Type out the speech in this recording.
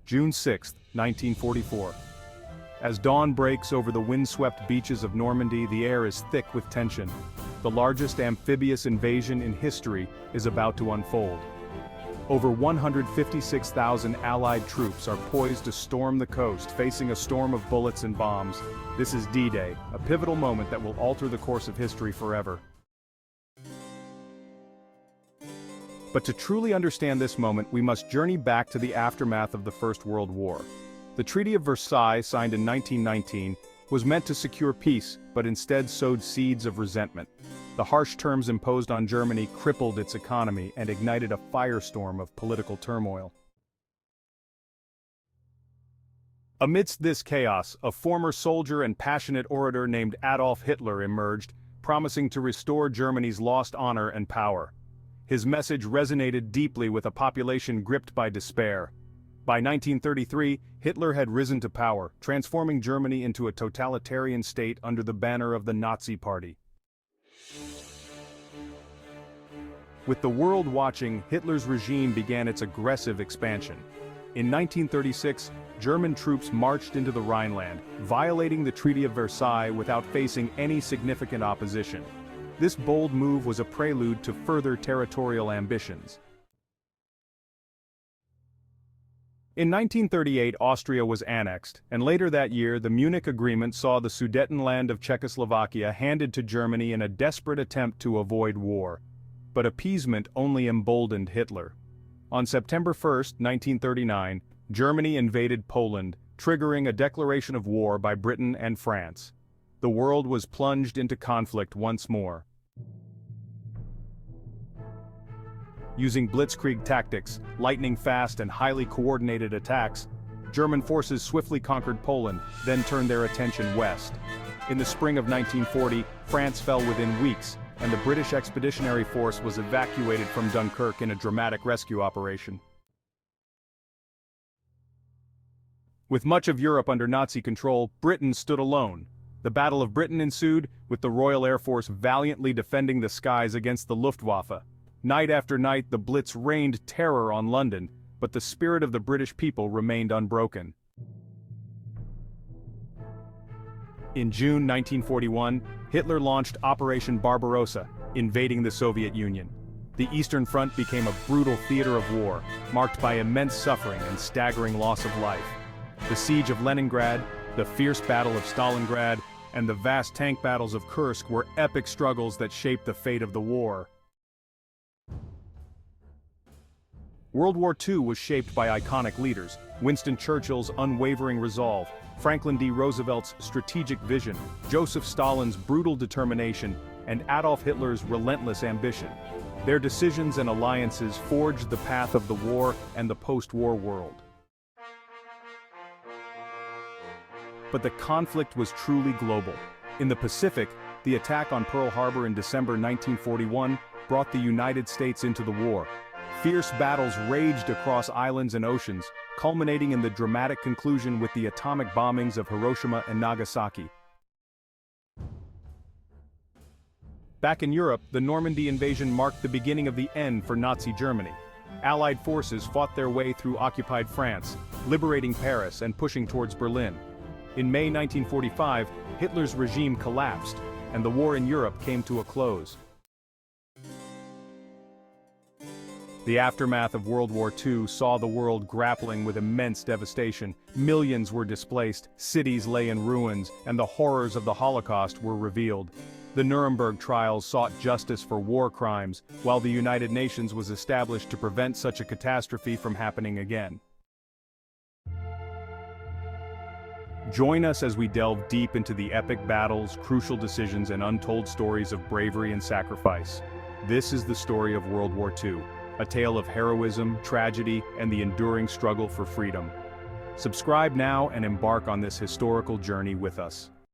June 6, 1944. As dawn breaks over the windswept beaches of Normandy, the air is thick with tension. The largest amphibious invasion in history is about to unfold. Over 156,000 Allied troops are poised to storm the coast, facing a storm of bullets and bombs. This is D-Day, a pivotal moment that will alter the course of history forever. But to truly understand this moment, we must journey back to the aftermath of the First World War. The Treaty of Versailles, signed in 1919, was meant to secure peace, but instead sowed seeds of resentment. The harsh terms imposed on Germany crippled its economy and ignited a firestorm of political turmoil. Amidst this chaos, a former soldier and passionate orator named Adolf Hitler emerged, promising to restore Germany's lost honor and power. His message resonated deeply with a population gripped by despair. By 1933, Hitler had risen to power, transforming Germany into a totalitarian state under the banner of the Nazi Party. With the world watching, Hitler's regime began its aggressive expansion. In 1936, German troops marched into the Rhineland, violating the Treaty of Versailles without facing any significant opposition. This bold move was a prelude to further territorial ambitions. In 1938, Austria was annexed, and later that year the Munich Agreement saw the Sudetenland of Czechoslovakia handed to Germany in a desperate attempt to avoid war. But appeasement only emboldened Hitler. On September 1, 1939, Germany invaded Poland, triggering a declaration of war by Britain and France. The world was plunged into conflict once more. Using blitzkrieg tactics, lightning-fast and highly coordinated attacks, German forces swiftly conquered Poland, then turned their attention west. In the spring of 1940, France fell within weeks, and the British Expeditionary Force was evacuated from Dunkirk in a dramatic rescue operation. With much of Europe under Nazi control, Britain stood alone. The Battle of Britain ensued, with the Royal Air Force valiantly defending the skies against the Luftwaffe. Night after night, the Blitz rained terror on London, but the spirit of the British people remained unbroken. In June 1941, Hitler launched Operation Barbarossa, invading the Soviet Union. The Eastern Front became a brutal theater of war, marked by immense suffering and staggering loss of life. The siege of Leningrad, the fierce battle of Stalingrad, and the vast tank battles of Kursk were epic struggles that shaped the fate of the war. World War II was shaped by iconic leaders: Winston Churchill's unwavering resolve, Franklin D. Roosevelt's strategic vision, Joseph Stalin's brutal determination, and Adolf Hitler's relentless ambition. Their decisions and alliances forged the path of the war and the post-war world. But the conflict was truly global. In the Pacific, the attack on Pearl Harbor in December 1941 brought the United States into the war. Fierce battles raged across islands and oceans, culminating in the dramatic conclusion with the atomic bombings of Hiroshima and Nagasaki. Back in Europe, the Normandy invasion marked the beginning of the end for Nazi Germany. Allied forces fought their way through occupied France, liberating Paris and pushing towards Berlin. In May 1945, Hitler's regime collapsed, and the war in Europe came to a close. The aftermath of World War II saw the world grappling with immense devastation. Millions were displaced, cities lay in ruins, and the horrors of the Holocaust were revealed. The Nuremberg Trials sought justice for war crimes, while the United Nations was established to prevent such a catastrophe from happening again. Join us as we delve deep into the epic battles, crucial decisions, and untold stories of bravery and sacrifice. This is the story of World War II. A tale of heroism, tragedy, and the enduring struggle for freedom. Subscribe now and embark on this historical journey with us.